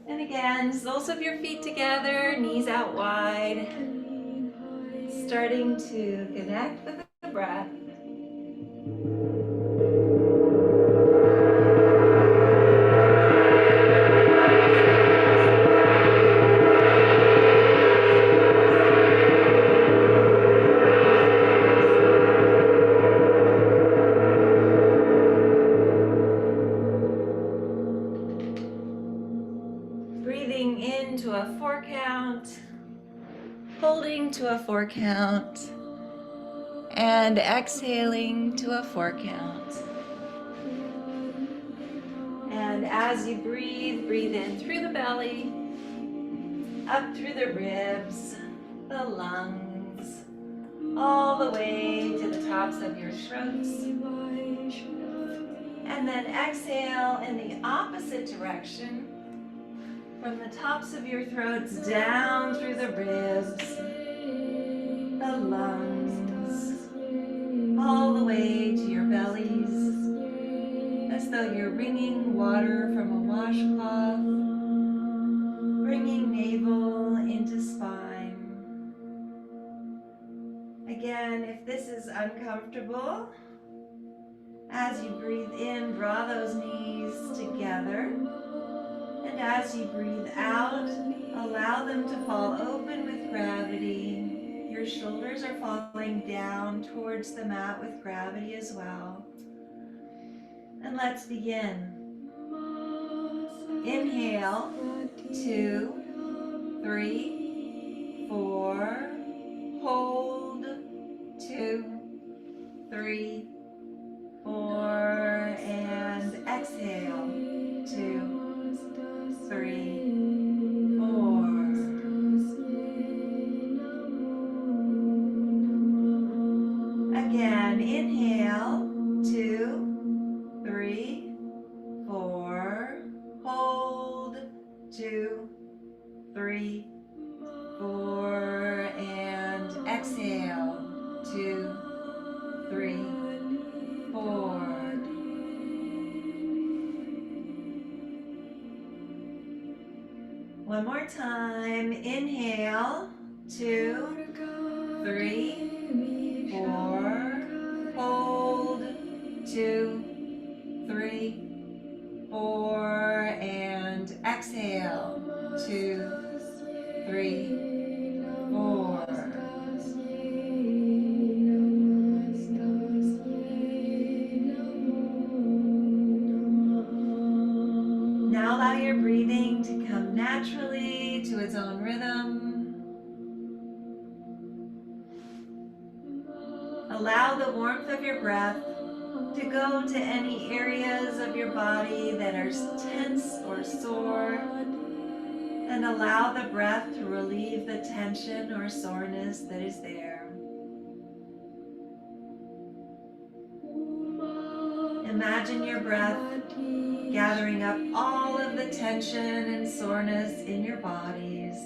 And again, soles of your feet together, knees out wide. Starting to connect with the breath. Breathing into a 4 count, holding to a 4 count, and exhaling to a 4 count. And as you breathe, breathe in through the belly, up through the ribs, the lungs, all the way to the tops of your throats. And then exhale in the opposite direction, from the tops of your throats down through the ribs, the lungs, all the way to your bellies, as though you're wringing water from a washcloth, bringing navel into spine. Again, if this is uncomfortable, as you breathe in, draw those knees together. And as you breathe out, allow them to fall open with gravity. Your shoulders are falling down towards the mat with gravity as well. And let's begin. Inhale, 2, 3, 4. Hold, 2, 3, 4. And exhale, 2, 3, 4. Again, inhale, 2, 3, 4. Hold, 2, 3, 4. And exhale, 2, 3, 4. One more time. Inhale, 2, 3, 4. Hold, 2, 3, 4. And exhale, 2, 3, 4. Now allow your breathing to come naturally to its own rhythm. Allow the warmth of your breath to go to any areas of your body that are tense or sore, and allow the breath to relieve the tension or soreness that is there. Imagine your breath gathering up all of the tension and soreness in your bodies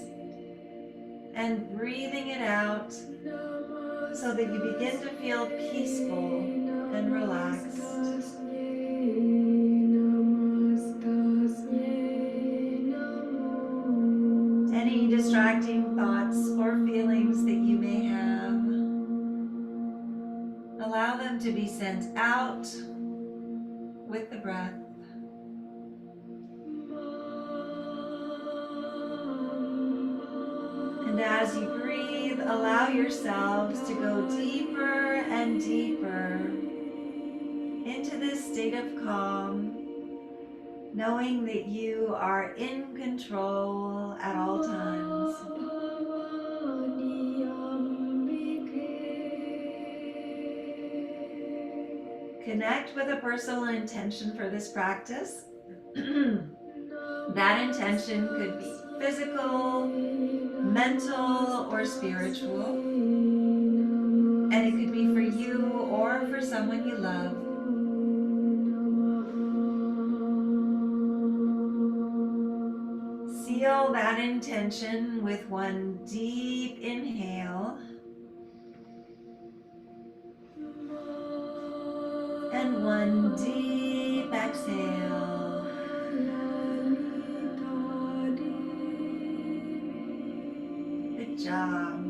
and breathing it out so that you begin to feel peaceful and relaxed. Any distracting thoughts or feelings that you may have, allow them to be sent out with the breath. And as you breathe, allow yourselves to go deeper and deeper into this state of calm, knowing that you are in control at all times. Connect with a personal intention for this practice. That intention could be physical, mental, or spiritual. And it could be for you or for someone you love. Seal that intention with one deep inhale and one deep exhale. job.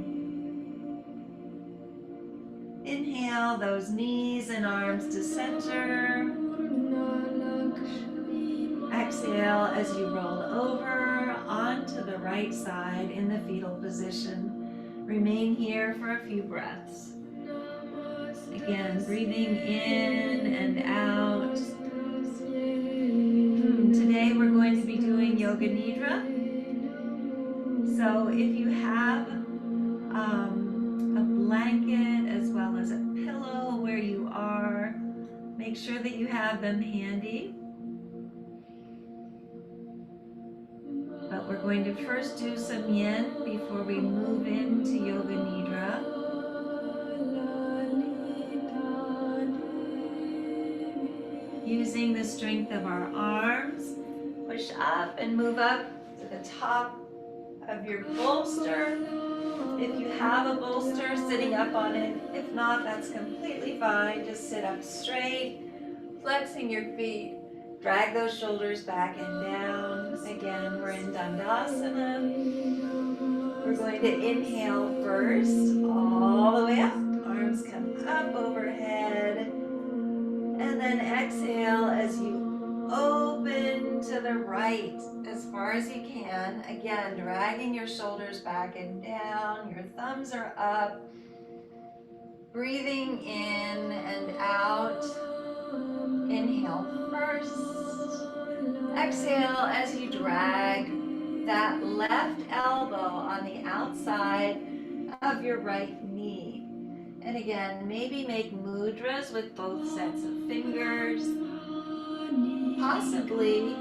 Inhale those knees and arms to center. Exhale as you roll over onto the right side in the fetal position. Remain here for a few breaths. Again, breathing in and out. Today we're going to be doing Yoga Nidra. So if you have a blanket as well as a pillow where you are, make sure that you have them handy. But we're going to first do some yin before we move into Yoga Nidra. Using the strength of our arms, push up and move up to the top of your bolster. If you have a bolster, sitting up on it. If not, that's completely fine. Just sit up straight, flexing your feet. Drag those shoulders back and down. Again, we're in Dandasana. We're going to inhale first, all the way up. Arms come up overhead. And then exhale as you open to the right as far as you can. Again, dragging your shoulders back and down. Your thumbs are up. Breathing in and out. Inhale first. Exhale as you drag that left elbow on the outside of your right knee. And again, maybe make mudras with both sets of fingers. Possibly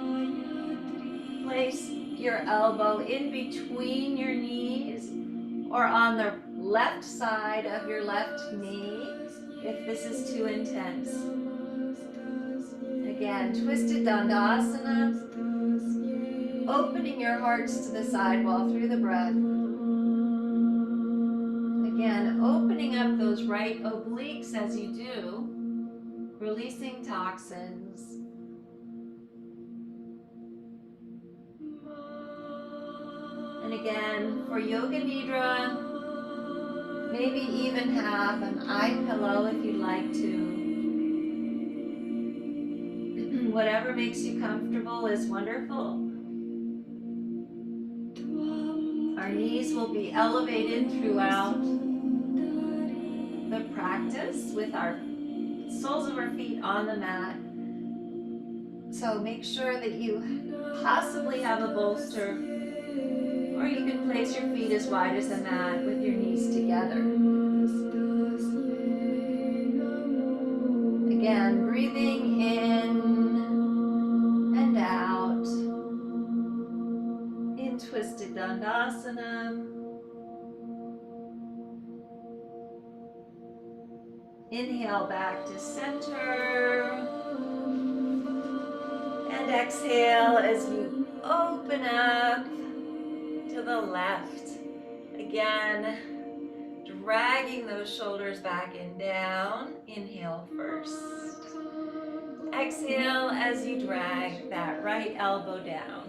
place your elbow in between your knees or on the left side of your left knee if this is too intense. Again, twisted Dandasana, opening your hearts to the sidewall through the breath. Again, opening up those right obliques as you do, releasing toxins. And again, for Yoga Nidra, maybe even have an eye pillow if you'd like to. Whatever makes you comfortable is wonderful. Our knees will be elevated throughout the practice with our soles of our feet on the mat. So make sure that you possibly have a bolster, or you can place your feet as wide as the mat with your knees together. Again, breathing in and out in twisted Dandasana. Inhale back to center. And exhale as you open up to the left. Again, dragging those shoulders back and down. Inhale first. Exhale as you drag that right elbow down.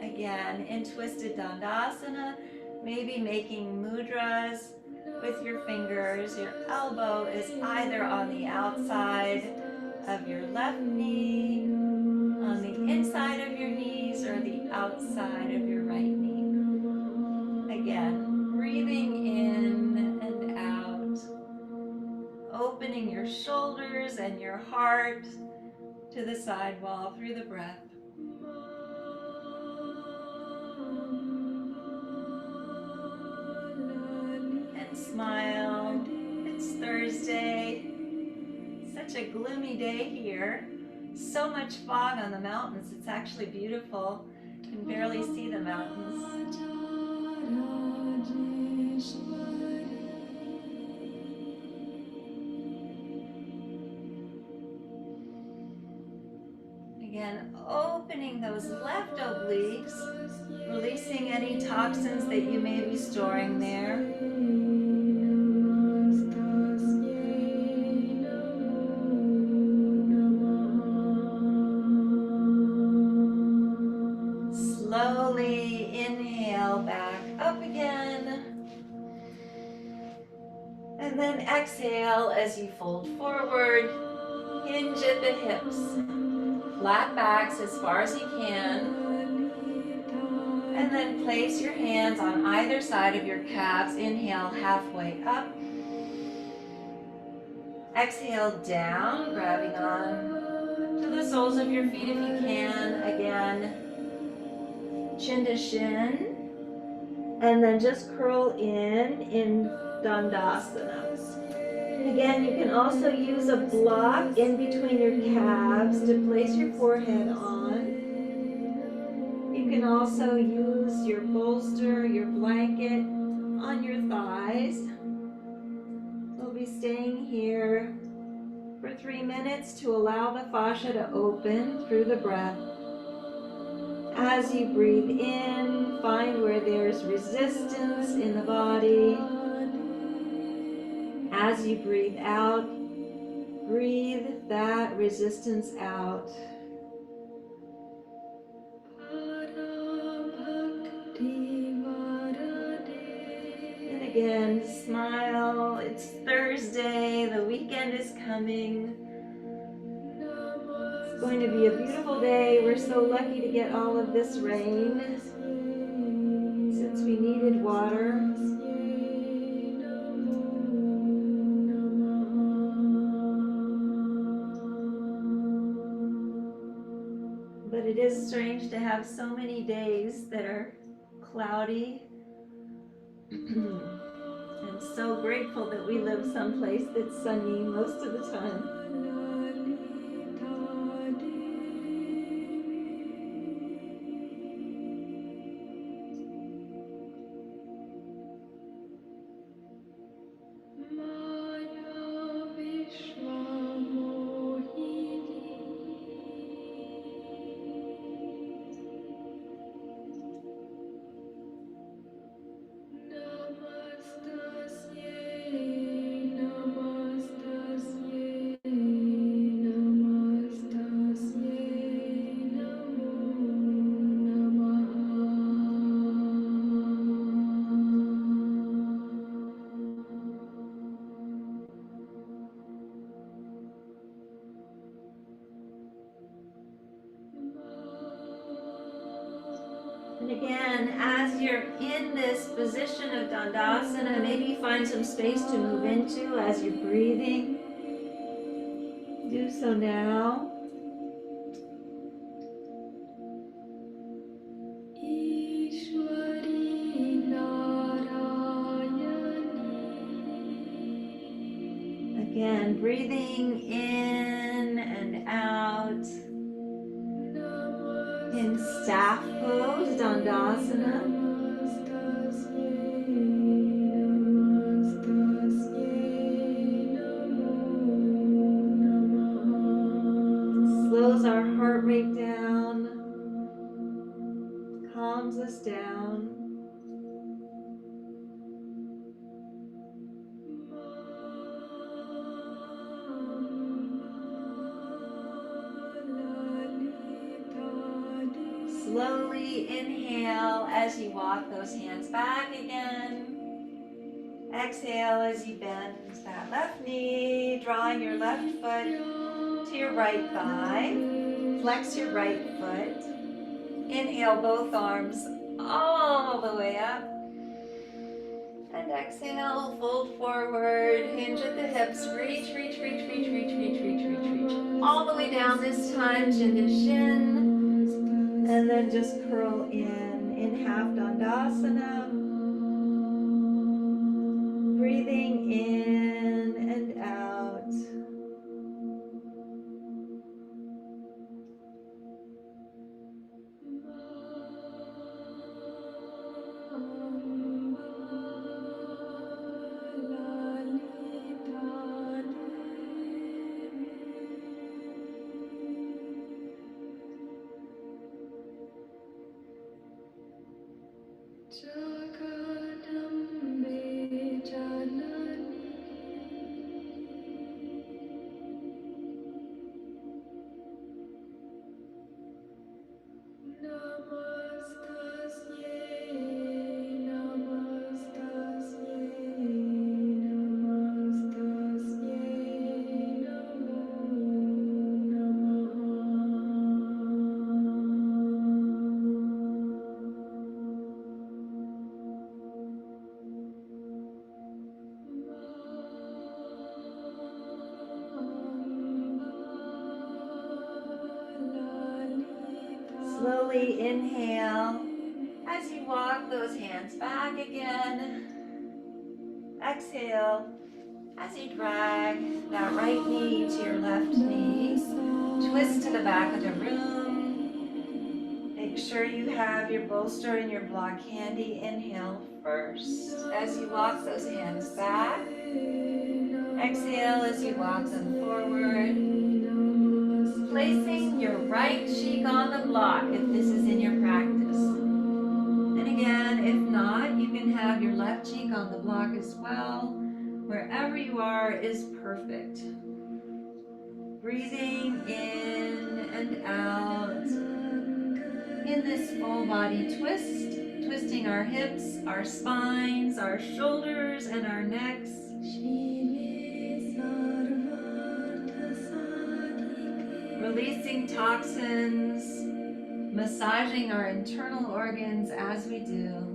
Again, in twisted Dandasana, maybe making mudras with your fingers. Your elbow is either on the outside of your left knee, on the inside of your knees, or the outside of your right knee. Again, breathing in and out, opening your shoulders and your heart to the sidewall through the breath. And smile. It's Thursday. Such a gloomy day here. So much fog on the mountains. It's actually beautiful. You can barely see the mountains. Again, opening those left obliques, releasing any toxins that you may be storing there. Slowly inhale back up again. And then exhale as you fold forward. Hinge at the hips. Flat backs as far as you can. And then place your hands on either side of your calves. Inhale halfway up. Exhale down, grabbing on to the soles of your feet if you can. Again, chin to shin. And then just curl in Dandasana. Again, you can also use a block in between your calves to place your forehead on. You can also use your bolster, your blanket on your thighs. We'll be staying here for 3 minutes to allow the fascia to open through the breath. As you breathe in, find where there's resistance in the body. As you breathe out, breathe that resistance out. And again, smile. It's Thursday. The weekend is coming. It's going to be a beautiful day. We're so lucky to get all of this rain since we needed water. But it is strange to have so many days that are cloudy. I'm so grateful that we live someplace that's sunny most of the time. And again, as you're in this position of Dandasana, maybe find some space to move into as you're breathing. Do so now. Again, breathing in and out. In staff pose, Dandasana. Slows our heart rate down, calms us down. Slowly inhale as you walk those hands back again. Exhale as you bend that left knee, drawing your left foot to your right thigh. Flex your right foot. Inhale both arms all the way up. And exhale, fold forward, hinge at the hips, reach, reach, reach, reach, reach, reach, reach, reach, reach. All the way down this time, chin to shin. And then just curl in half Dandasana. Breathing in and out. Slowly inhale as you walk those hands back again. Exhale as you drag that right knee to your left knee. Twist to the back of the room. Make sure you have your bolster and your block handy. Inhale first as you walk those hands back. Exhale as you walk them forward. Placing your right cheek on the block if this is in your practice. And again, if not, you can have your left cheek on the block as well. Wherever you are is perfect. Breathing in and out in this full body twist, twisting our hips, our spines, our shoulders, and our necks. Releasing toxins, massaging our internal organs as we do.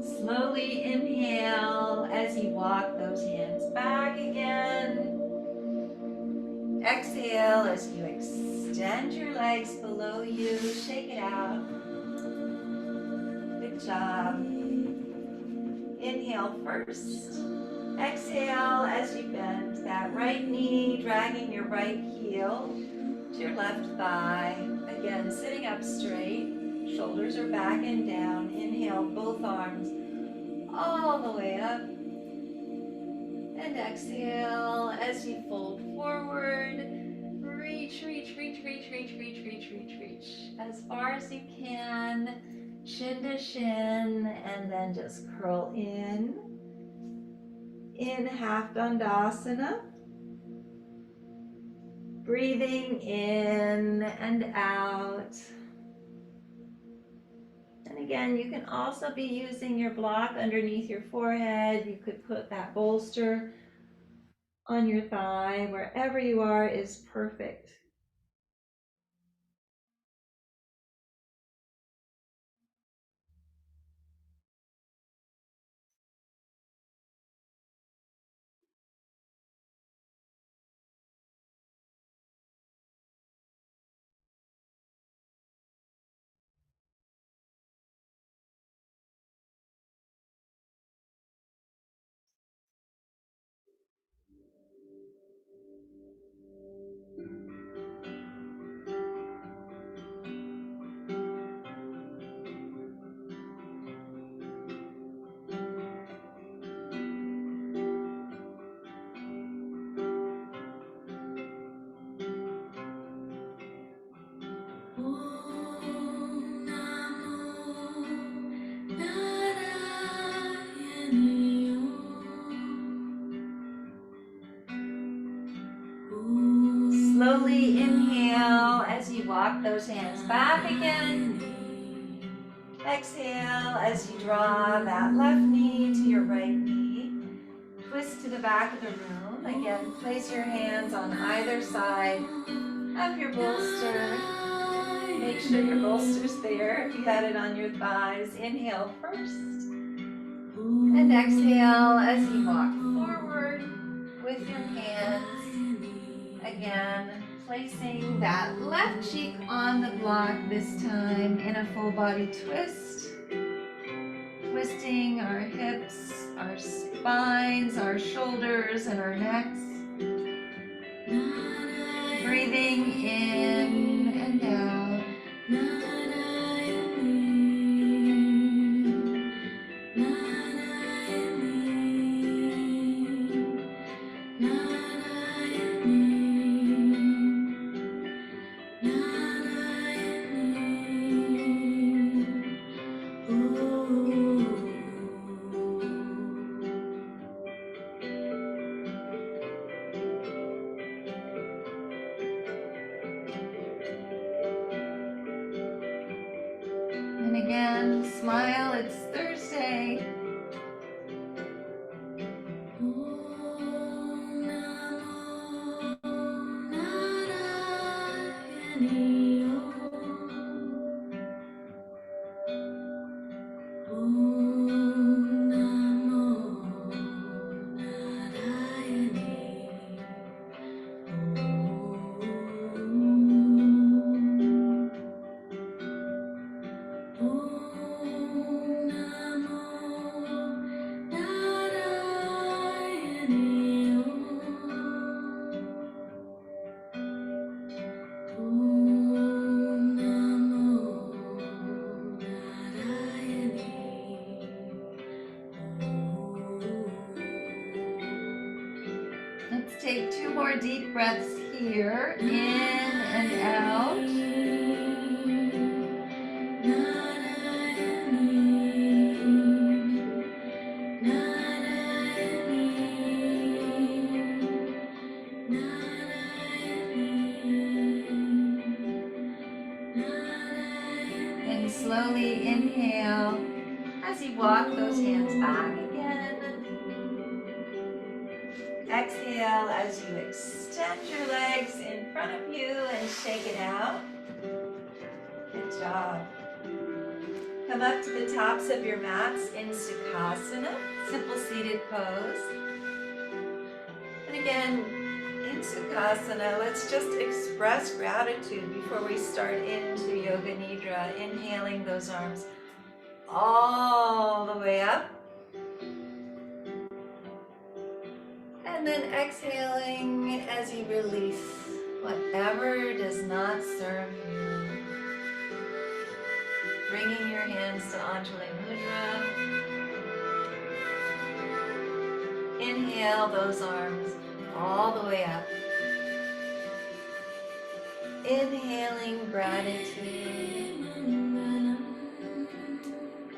Slowly inhale as you walk those hands back again. Exhale as you extend your legs below you. Shake it out. Good job. Inhale first. Exhale as you bend that right knee, dragging your right heel to your left thigh. Again, sitting up straight. Shoulders are back and down. Inhale, both arms all the way up. And exhale as you fold forward. Reach, reach, reach, reach, reach, reach, reach, reach, reach. As far as you can, shin to shin, and then just curl in half Dandasana. Breathing in and out. And again, you can also be using your block underneath your forehead. You could put that bolster on your thigh. Wherever you are is perfect. Slowly inhale as you walk those hands back again. Exhale as you draw that left knee to your right knee. Twist to the back of the room. Again, place your hands on either side of your bolster. Make sure your bolster's there if you had it on your thighs. Inhale first. And exhale as you walk forward with your hands. Again, placing that left cheek on the block this time in a full body twist. Twisting our hips, our spines, our shoulders, and our necks. Breathing in and out. And again, smile, it's Thursday. Let's take 2 more deep breaths here, in and out. And slowly inhale as you walk those hands back again. Exhale as you extend your legs in front of you and shake it out. Good job. Come up to the tops of your mats in Sukhasana, simple seated pose. And again, in Sukhasana, let's just express gratitude before we start into Yoga Nidra, inhaling those arms all the way up. And then exhaling as you release whatever does not serve you. Bringing your hands to Anjali Mudra. Inhale those arms all the way up. Inhaling gratitude.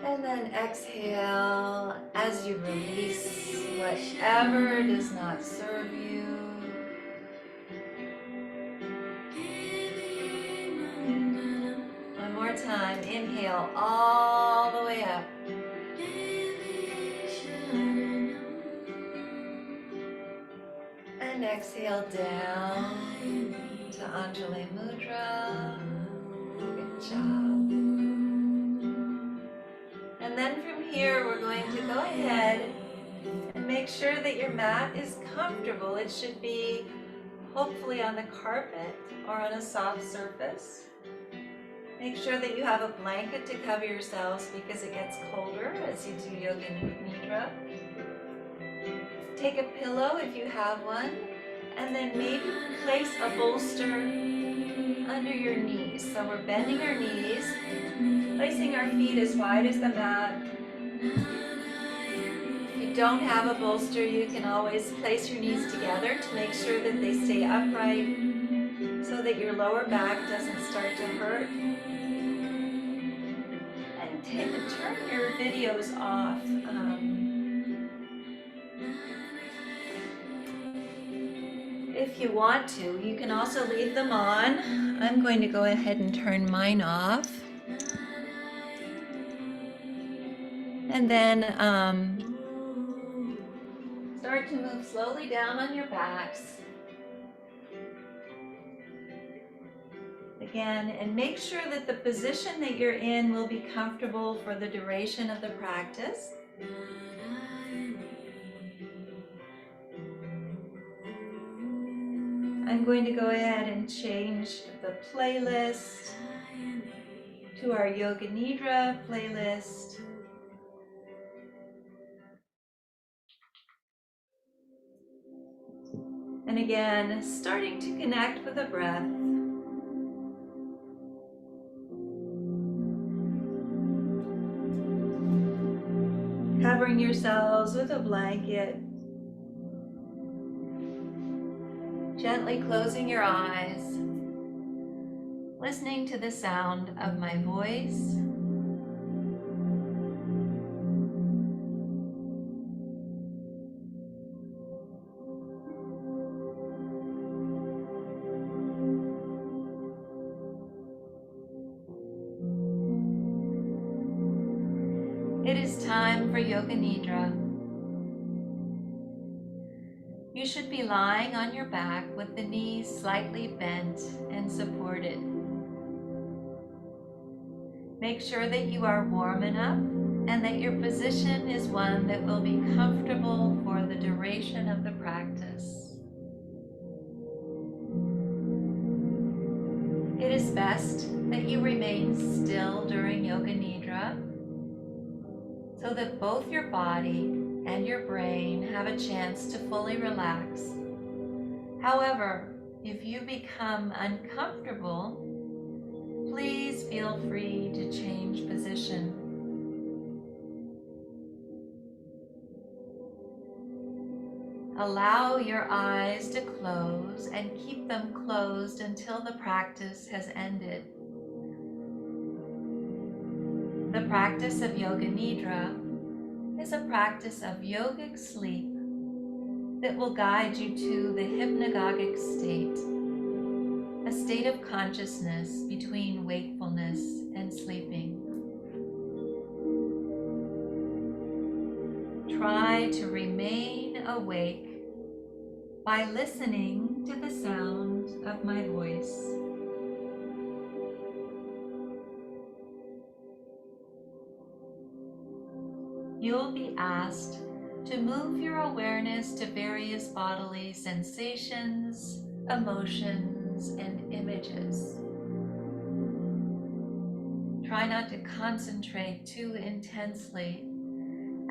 And then exhale as you release whatever does not serve you. One more time. Inhale all the way up. And exhale down to Anjali Mudra. Good job. And then from here, we're going to go ahead and make sure that your mat is comfortable. It should be hopefully on the carpet or on a soft surface. Make sure that you have a blanket to cover yourselves because it gets colder as you do Yoga Nidra. Take a pillow if you have one, and then maybe place a bolster under your knees. So we're bending our knees, placing our feet as wide as the mat. If you don't have a bolster, you can always place your knees together to make sure that they stay upright so that your lower back doesn't start to hurt. And turn your videos off. If you want to, you can also leave them on. I'm going to go ahead and turn mine off. And then start to move slowly down on your backs. Again, and make sure that the position that you're in will be comfortable for the duration of the practice. I'm going to go ahead and change the playlist to our Yoga Nidra playlist. And again, starting to connect with the breath. Covering yourselves with a blanket. Gently closing your eyes. Listening to the sound of my voice. for Yoga Nidra. You should be lying on your back with the knees slightly bent and supported. Make sure that you are warm enough and that your position is one that will be comfortable for the duration of the practice. It is best that you remain still during Yoga Nidra so that both your body and your brain have a chance to fully relax. However, if you become uncomfortable, please feel free to change position. Allow your eyes to close and keep them closed until the practice has ended. The practice of Yoga Nidra is a practice of yogic sleep that will guide you to the hypnagogic state, a state of consciousness between wakefulness and sleeping. Try to remain awake by listening to the sound of my voice. You'll be asked to move your awareness to various bodily sensations, emotions, and images. Try not to concentrate too intensely,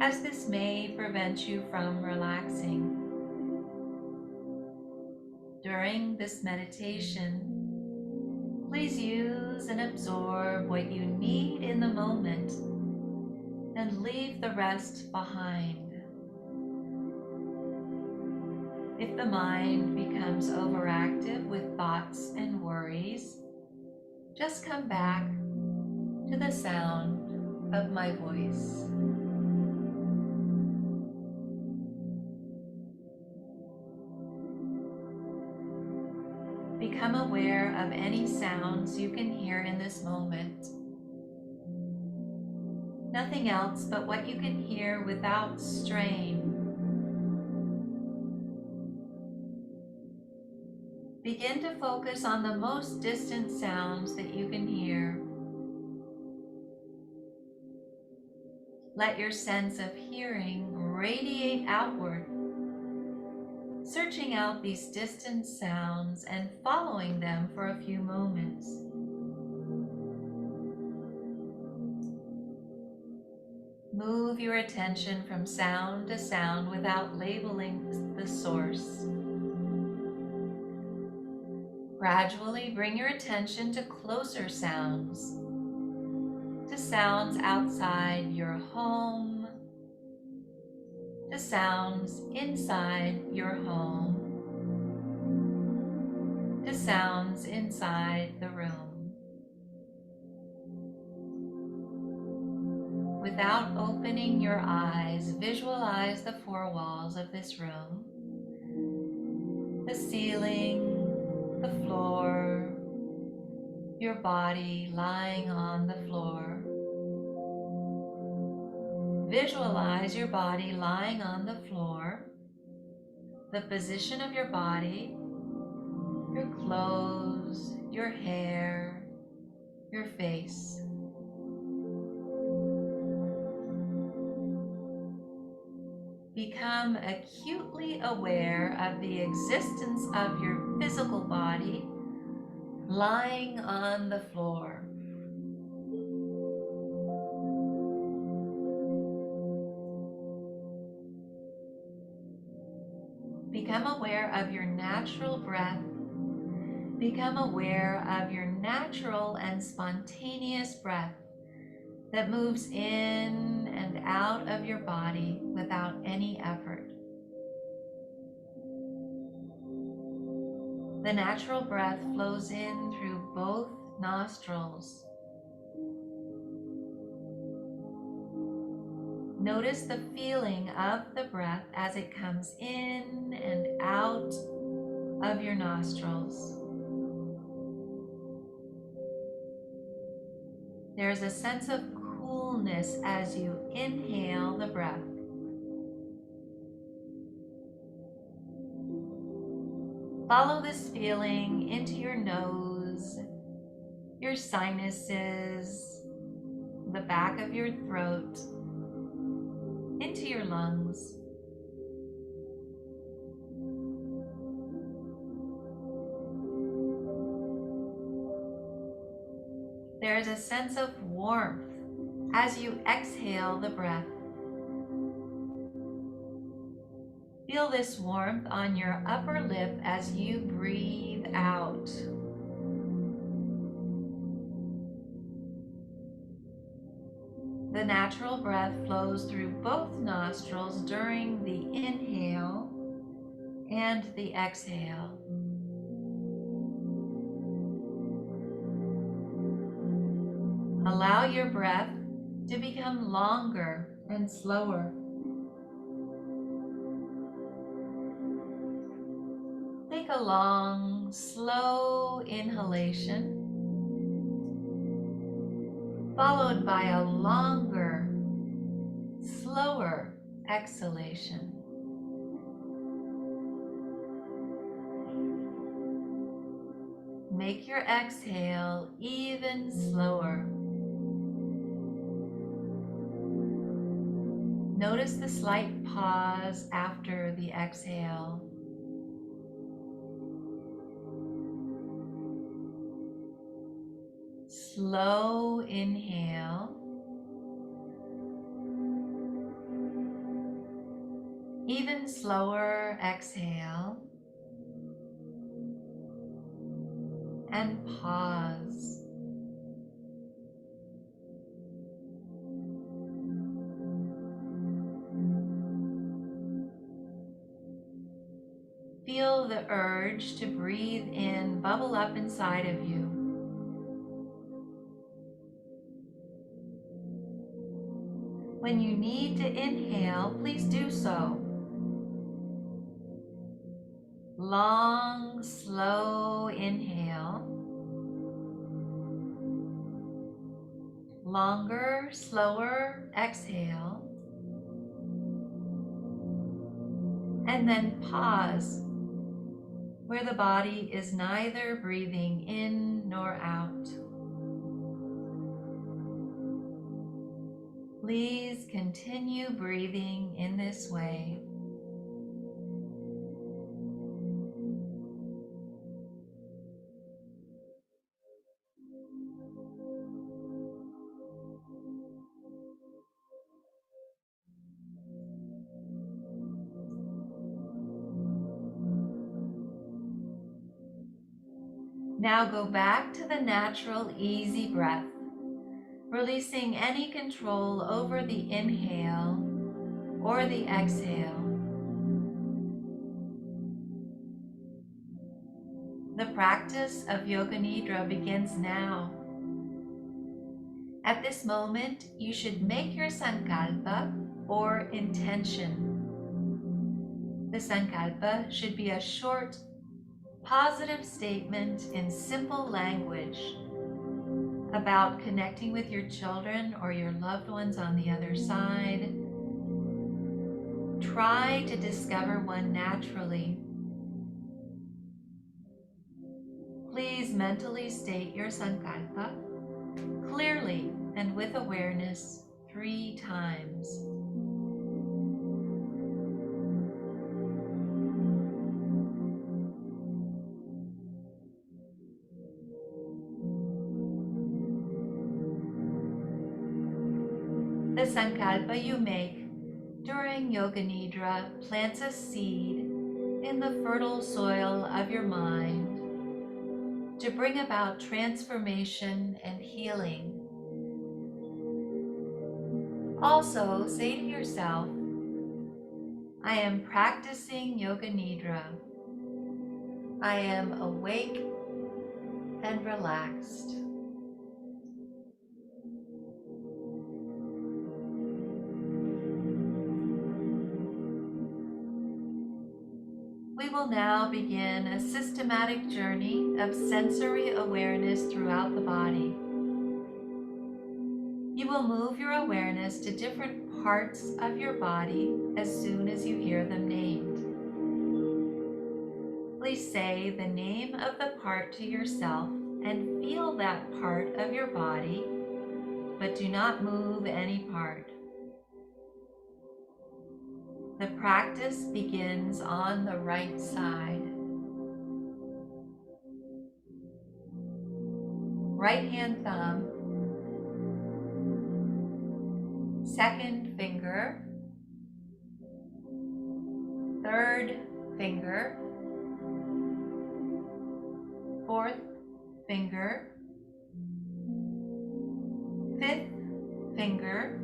as this may prevent you from relaxing. During this meditation, please use and absorb what you need in the moment and leave the rest behind. If the mind becomes overactive with thoughts and worries, just come back to the sound of my voice. Become aware of any sounds you can hear in this moment. Nothing else but what you can hear without strain. Begin to focus on the most distant sounds that you can hear. Let your sense of hearing radiate outward, searching out these distant sounds and following them for a few moments. Move your attention from sound to sound without labeling the source. Gradually bring your attention to closer sounds, to sounds outside your home, to sounds inside your home, to sounds inside the room. Without opening your eyes, visualize the four walls of this room, the ceiling, the floor, your body lying on the floor. Visualize your body lying on the floor, the position of your body, your clothes, your hair, your face. Become acutely aware of the existence of your physical body lying on the floor. Become aware of your natural breath. Become aware of your natural and spontaneous breath that moves in and out of your body without any effort. The natural breath flows in through both nostrils. Notice the feeling of the breath as it comes in and out of your nostrils. There is a sense of coolness fullness as you inhale the breath. Follow this feeling into your nose, your sinuses, the back of your throat, into your lungs. There is a sense of warmth as you exhale the breath. Feel this warmth on your upper lip as you breathe out. The natural breath flows through both nostrils during the inhale and the exhale. Allow your breath to become longer and slower. Take a long, slow inhalation, followed by a longer, slower exhalation. Make your exhale even slower. Notice the slight pause after the exhale. Slow inhale. Even slower exhale. And pause. Feel the urge to breathe in bubble up inside of you. When you need to inhale, please do so. Long, slow inhale. Longer, slower exhale. And then pause, where the body is neither breathing in nor out. Please continue breathing in this way. Now go back to the natural, easy breath, releasing any control over the inhale or the exhale. The practice of Yoga Nidra begins now. At this moment, you should make your sankalpa or intention. The sankalpa should be a short, positive statement in simple language about connecting with your children or your loved ones on the other side. Try to discover one naturally. Please mentally state your sankalpa clearly and with awareness 3 times. The sankalpa you make during Yoga Nidra plants a seed in the fertile soil of your mind to bring about transformation and healing. Also, say to yourself, I am practicing Yoga Nidra. I am awake and relaxed. We will now begin a systematic journey of sensory awareness throughout the body. You will move your awareness to different parts of your body as soon as you hear them named. Please say the name of the part to yourself and feel that part of your body, but do not move any part. The practice begins on the right side. Right hand thumb, second finger, third finger, fourth finger, fifth finger,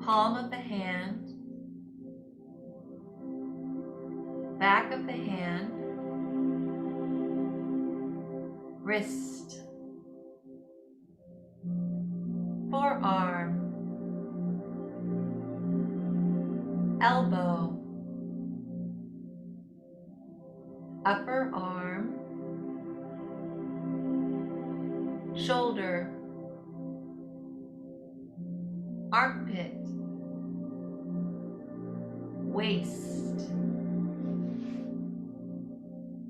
palm of the hand, back of the hand, wrist, forearm, elbow, upper arm, shoulder, armpit, waist,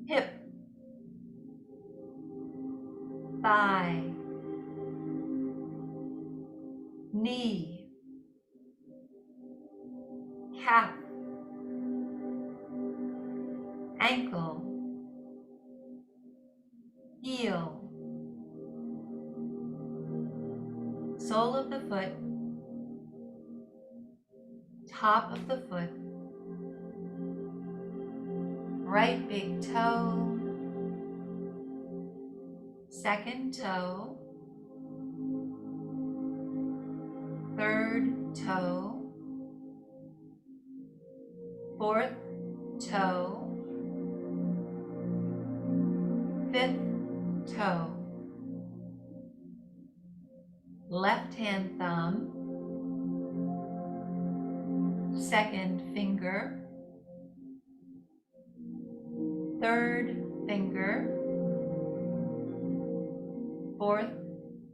hip, thigh, knee, calf, ankle, heel, sole of the foot, top of the foot, right big toe, second toe, third toe, fourth toe, fifth toe, left hand thumb, second finger, third finger, fourth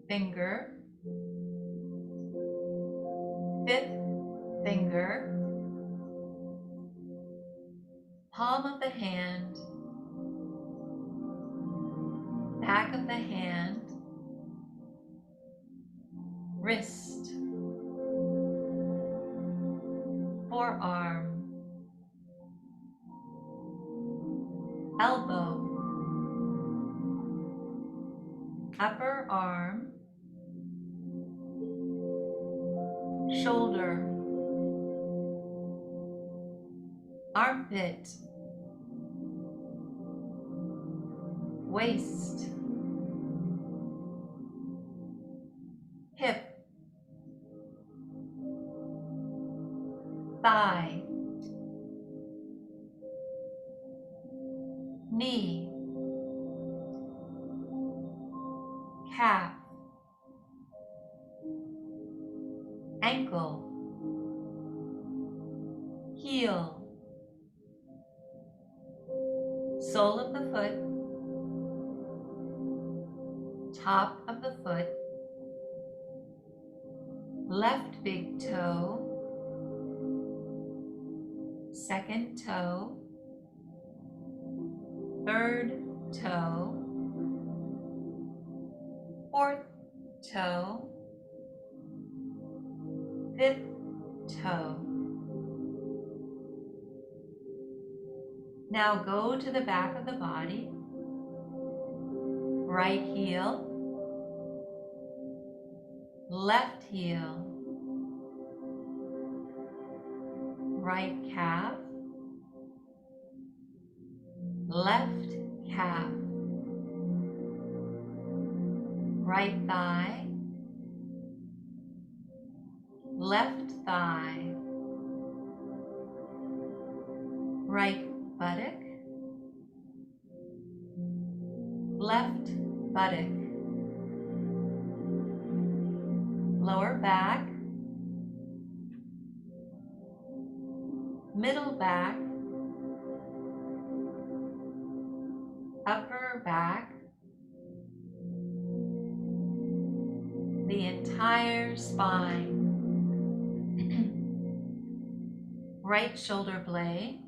finger, fifth finger, palm of the hand, back of the hand, wrist, forearm, elbow, upper arm, shoulder, armpit, waist, hip, thigh, knee, calf, ankle, heel, sole of the foot, top of the foot, left big toe, second toe, third toe, fourth toe, fifth toe. Now go to the back of the body, right heel, left heel, right calf, left calf, right thigh, left thigh, right buttock, left buttock, lower back, middle back, upper back, the entire spine. Right shoulder blade,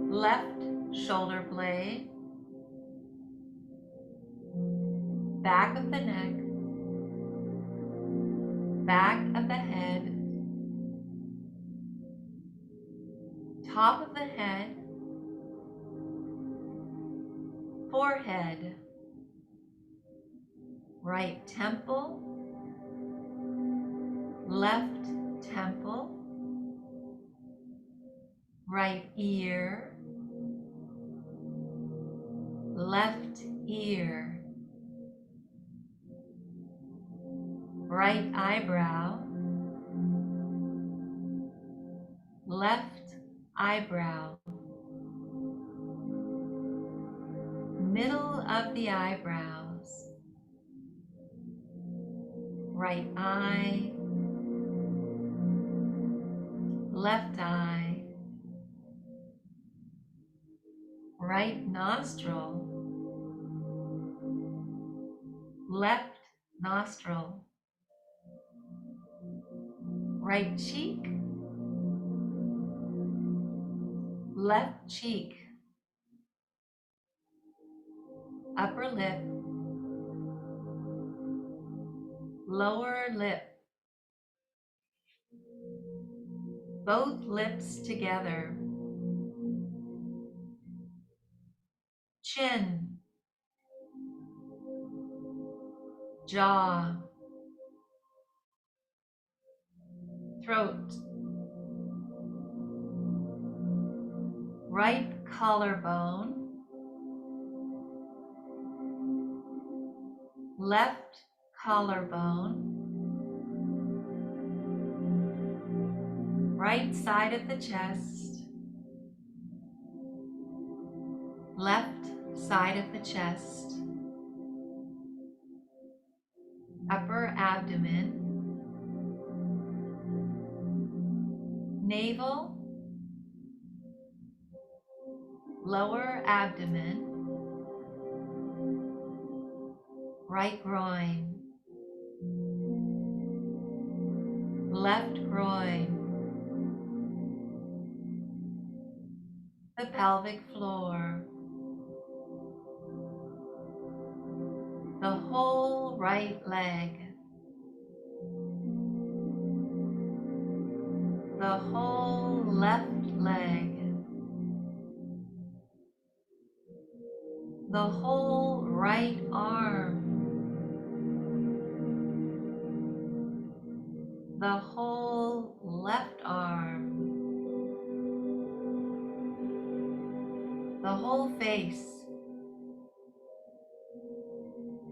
left shoulder blade, back of the neck, back of the head, top of the head, forehead, right temple, left temple, right ear, left ear, right eyebrow, left eyebrow, middle of the eyebrows, right eye, left eye, right nostril, left nostril, right cheek, left cheek, upper lip, lower lip, both lips together, chin, jaw, throat, right collarbone, left collarbone, right side of the chest, left side of the chest, upper abdomen, navel, lower abdomen, right groin, left groin, the pelvic floor, the whole right leg, the whole left leg, the whole right arm, the whole left arm, the whole face,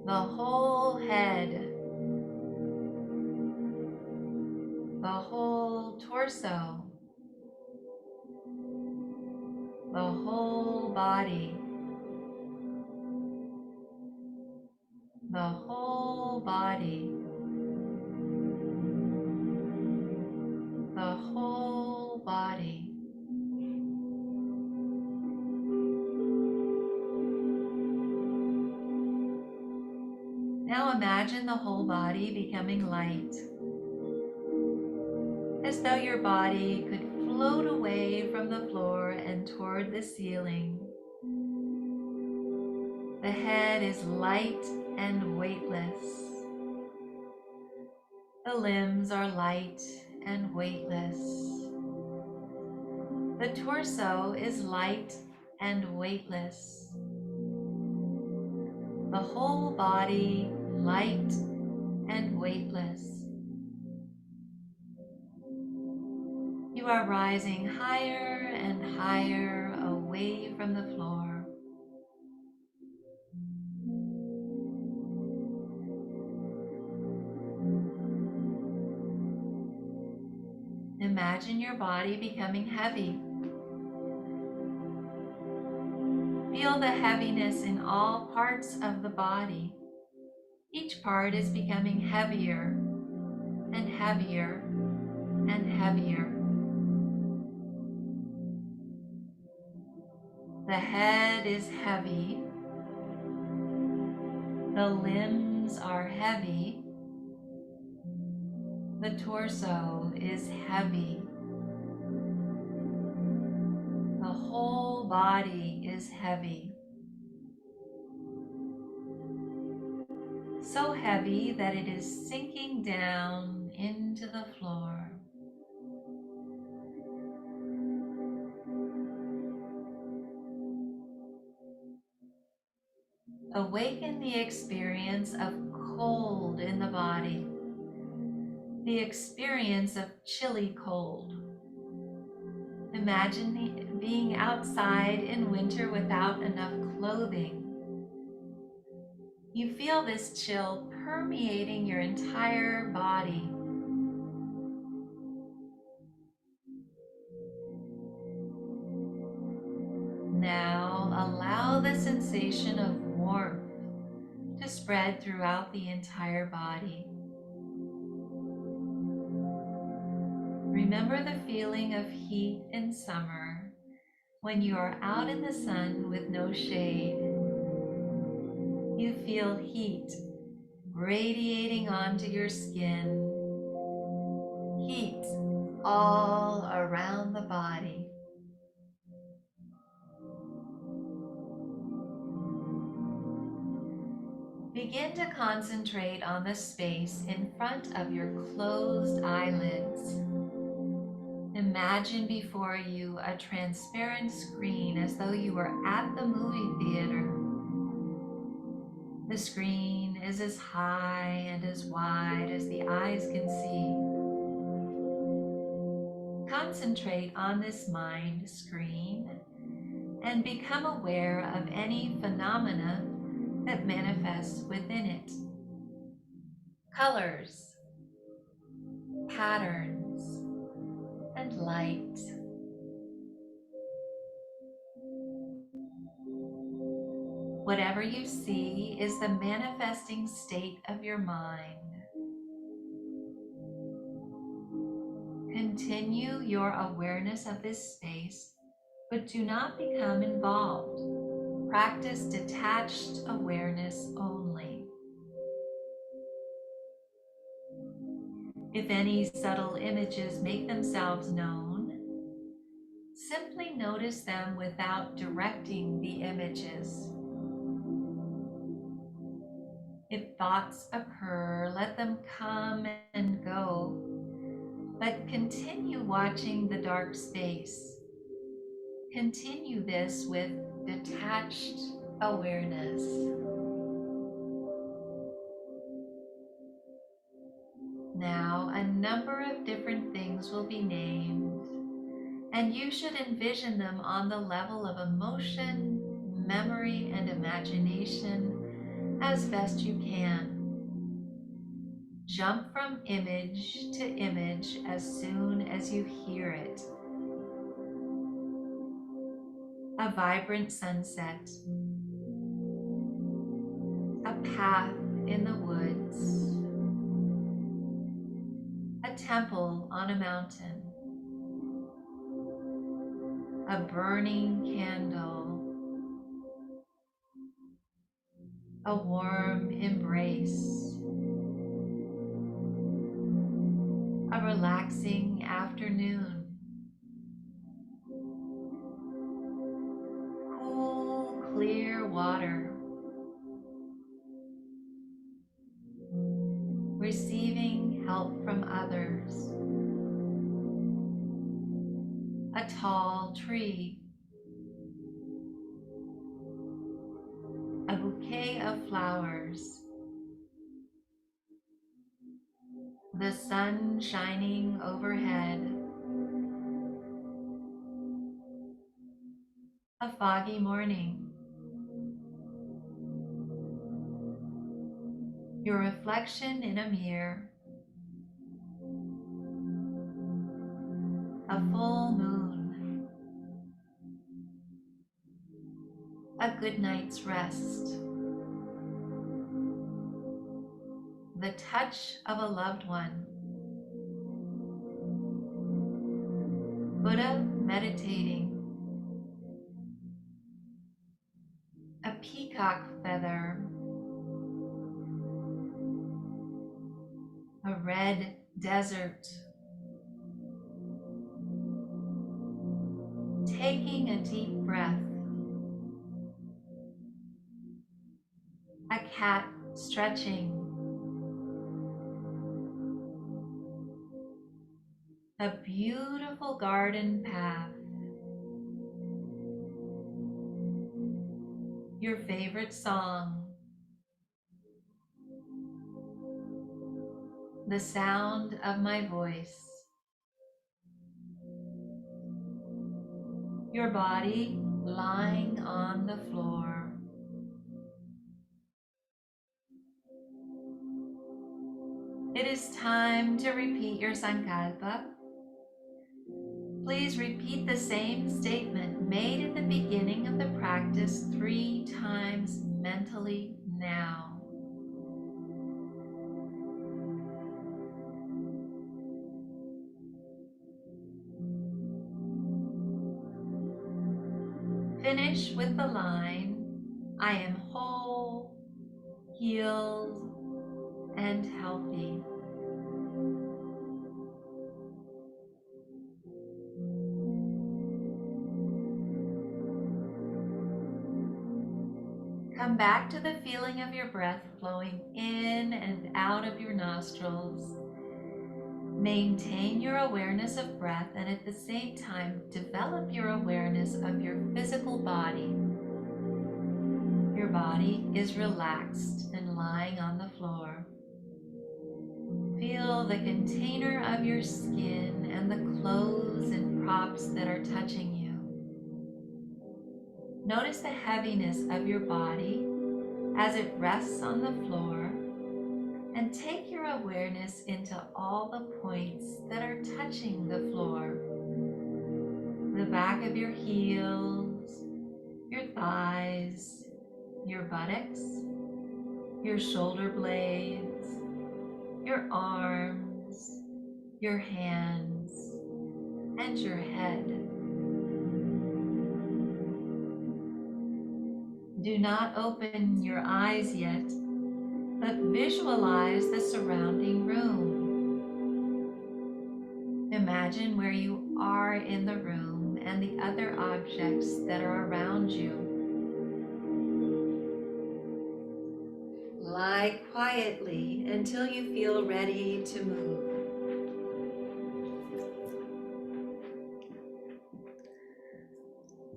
the whole head, the whole torso, the whole body, the whole body, the whole body. Now imagine the whole body becoming light, as though your body could float away from the floor and toward the ceiling. The head is light and weightless. The limbs are light and weightless. The torso is light and weightless. The whole body light and weightless. You are rising higher and higher away from the floor. Imagine your body becoming heavy. Feel the heaviness in all parts of the body. Each part is becoming heavier and heavier and heavier. The head is heavy. The limbs are heavy. The torso is heavy. The whole body is heavy. So heavy that it is sinking down into the floor. Awaken the experience of cold in the body, the experience of chilly cold. Imagine being outside in winter without enough clothing. You feel this chill permeating your entire body. Now allow the sensation of warmth to spread throughout the entire body. Remember the feeling of heat in summer when you are out in the sun with no shade. You feel heat radiating onto your skin, heat all around the body. Begin to concentrate on the space in front of your closed eyelids. Imagine before you a transparent screen as though you were at the movie theater. The screen is as high and as wide as the eyes can see. Concentrate on this mind screen and become aware of any phenomena that manifests within it. Colors, patterns, and light. Whatever you see is the manifesting state of your mind. Continue your awareness of this space, but do not become involved. Practice detached awareness only. If any subtle images make themselves known, simply notice them without directing the images. If thoughts occur, let them come and go, but continue watching the dark space. Continue this with detached awareness. Now, a number of different things will be named, and you should envision them on the level of emotion, memory, and imagination as best you can. Jump from image to image as soon as you hear it. A vibrant sunset, a path in the woods, a temple on a mountain, a burning candle, a warm embrace, a relaxing afternoon, cool, clear water, receiving help from others, a tall tree, a bouquet of flowers, the sun shining overhead, a foggy morning, your reflection in a mirror, a full moon, a good night's rest, the touch of a loved one, Buddha meditating, a peacock feather, red desert. Taking a deep breath. A cat stretching. A beautiful garden path. Your favorite song. The sound of my voice. Your body lying on the floor. It is time to repeat your sankalpa. Please repeat the same statement made at the beginning of the practice 3 times mentally now. Finish with the line, I am whole, healed, and healthy. Come back to the feeling of your breath flowing in and out of your nostrils. Maintain your awareness of breath and at the same time develop your awareness of your physical body. Your body is relaxed and lying on the floor. Feel the container of your skin and the clothes and props that are touching you. Notice the heaviness of your body as it rests on the floor, and take your awareness into all the points that are touching the floor. The back of your heels, your thighs, your buttocks, your shoulder blades, your arms, your hands, and your head. Do not open your eyes yet, but visualize the surrounding room. Imagine where you are in the room and the other objects that are around you. Lie quietly until you feel ready to move.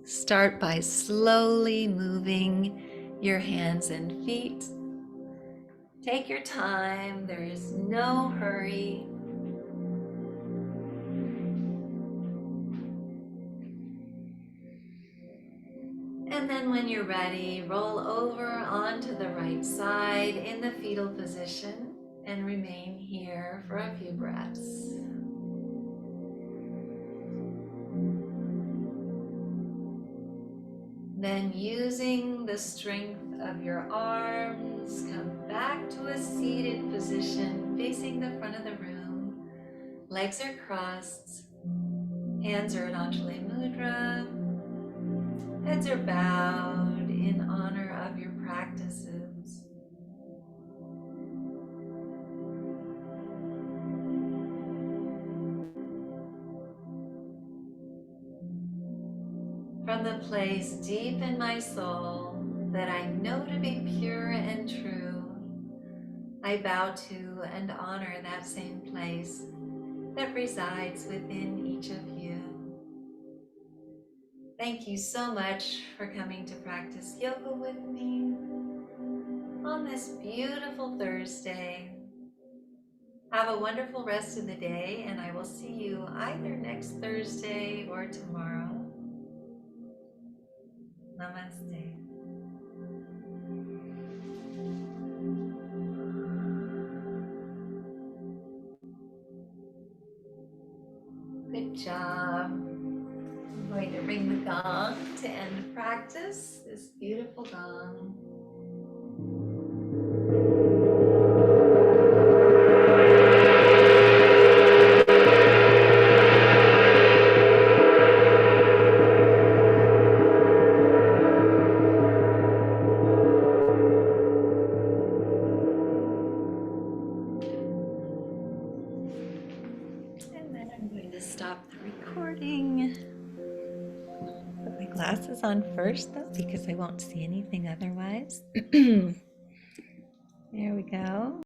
Start by slowly moving your hands and feet. Take your time, there is no hurry. And then when you're ready, roll over onto the right side in the fetal position and remain here for a few breaths. Then using the strength of your arms, come back to a seated position facing the front of the room. Legs are crossed, hands are in Anjali Mudra, heads are bowed in honor of your practices. From the place deep in my soul that I know to be pure and true, I bow to and honor that same place that resides within each of you. Thank you so much for coming to practice yoga with me on this beautiful Thursday. Have a wonderful rest of the day, and I will see you either next Thursday or tomorrow. Namaste. Good job. I'm going to ring the gong to end practice, this beautiful gong. stop the recording. Put my glasses on first though, because I won't see anything otherwise. There we go.